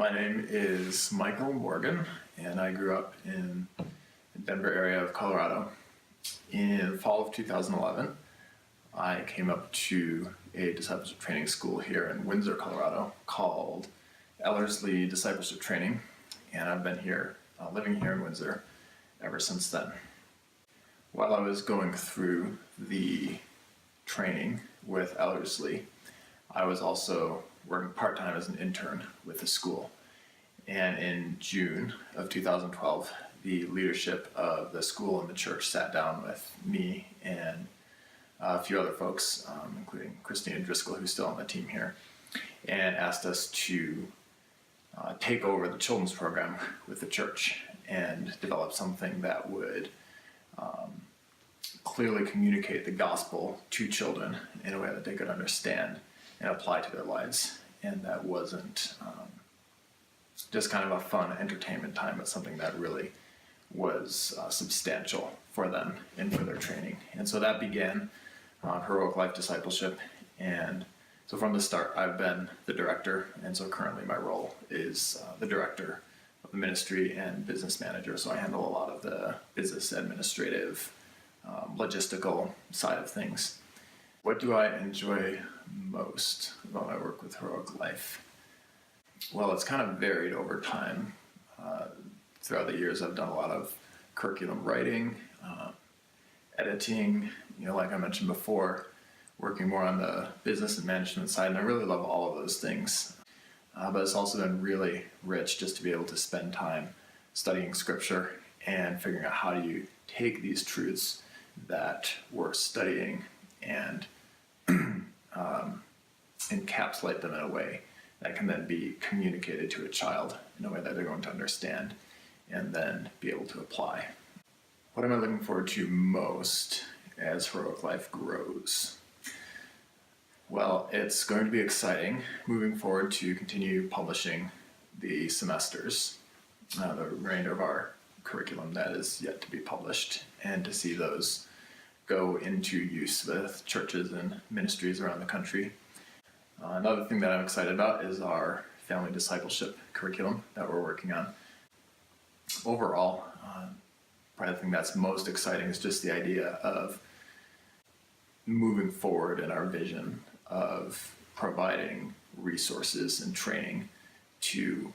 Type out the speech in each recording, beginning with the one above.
My name is Michael Morgan, and I grew up in the Denver area of Colorado. In fall of 2011, I came up to a discipleship training school here in Windsor, Colorado, called Ellerslie Discipleship Training, and I've been here, living here in Windsor ever since then. While I was going through the training with Ellerslie, I was also working part-time as an intern with the school. And in June of 2012, the leadership of the school and the church sat down with me and a few other folks, including Christine Driscoll, who's still on the team here, and asked us to take over the children's program with the church and develop something that would clearly communicate the gospel to children in a way that they could understand and apply to their lives, and that wasn't just kind of a fun entertainment time, but something that really was substantial for them and for their training. And so that began Heroic Life Discipleship, and so from the start I've been the director, and so currently my role is the director of the ministry and business manager, so I handle a lot of the business administrative logistical side of things. What do I enjoy most about my work with Heroic Life? Well, it's kind of varied over time. Throughout the years, I've done a lot of curriculum writing, editing, like I mentioned before, working more on the business and management side, and I really love all of those things. But it's also been really rich just to be able to spend time studying scripture and figuring out how do you take these truths that we're studying and encapsulate them in a way that can then be communicated to a child in a way that they're going to understand and then be able to apply. What am I looking forward to most as Heroic Life grows? Well, it's going to be exciting moving forward to continue publishing the semesters, the remainder of our curriculum that is yet to be published, and to see those go into use with churches and ministries around the country. Another thing that I'm excited about is our family discipleship curriculum that we're working on. Overall, probably the thing that's most exciting is just the idea of moving forward in our vision of providing resources and training to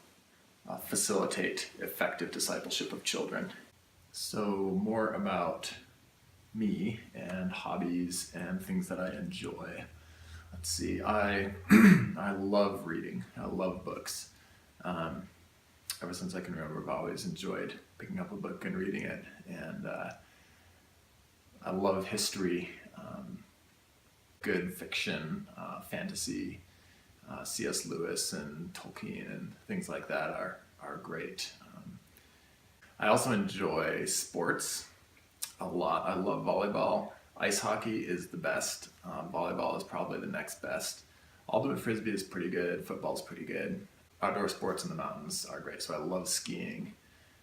facilitate effective discipleship of children. So more about me and hobbies and things that I enjoy. Let's see, I love reading. I love books. Ever since I can remember, I've always enjoyed picking up a book and reading it. And I love history, good fiction, fantasy. C.S. Lewis and Tolkien and things like that are great. I also enjoy sports a lot. I love volleyball. Ice hockey is the best. Volleyball is probably the next best. Ultimate frisbee is pretty good. Football's pretty good. Outdoor sports in the mountains are great. So I love skiing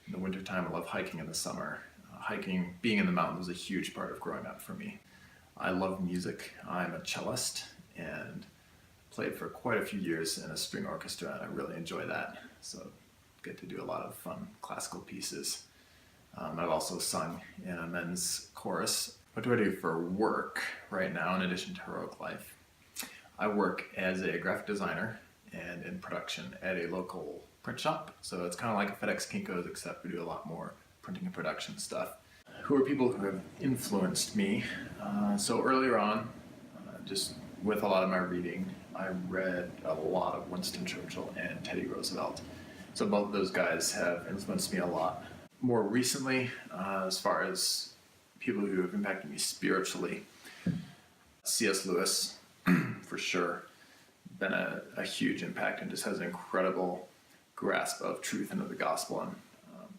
in the wintertime. I love hiking in the summer. Hiking, being in the mountains was a huge part of growing up for me. I love music. I'm a cellist and played for quite a few years in a string orchestra, and I really enjoy that. So get to do a lot of fun classical pieces. I've also sung in a men's chorus. What do I do for work right now in addition to Heroic Life? I work as a graphic designer and in production at a local print shop. So it's kind of like a FedEx Kinko's, except we do a lot more printing and production stuff. Who are people who have influenced me? So earlier on, just with a lot of my reading, I read a lot of Winston Churchill and Teddy Roosevelt. So both of those guys have influenced me a lot. More recently, as far as people who have impacted me spiritually, C.S. Lewis, for sure, been a huge impact and just has an incredible grasp of truth and of the gospel, and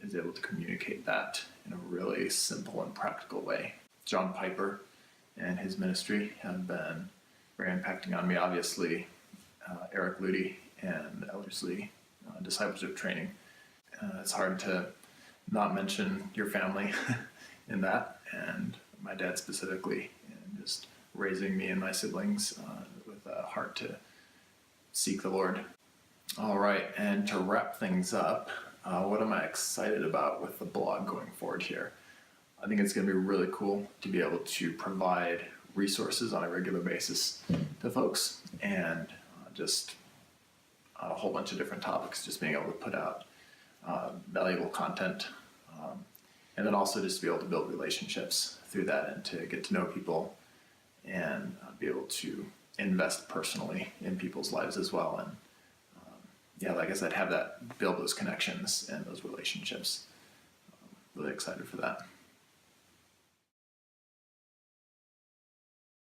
is able to communicate that in a really simple and practical way. John Piper and his ministry have been very impacting on me. Obviously, Eric Ludy and Ellerslie discipleship training. It's hard to not mention your family in that, and my dad specifically, and just raising me and my siblings with a heart to seek the Lord. All right, and to wrap things up, what am I excited about with the blog going forward here? I think it's going to be really cool to be able to provide resources on a regular basis to folks, and just on a whole bunch of different topics, just being able to put out valuable content, and then also just be able to build relationships through that and to get to know people and be able to invest personally in people's lives as well. And yeah, like I said, have that, build those connections and those relationships. Really excited for that.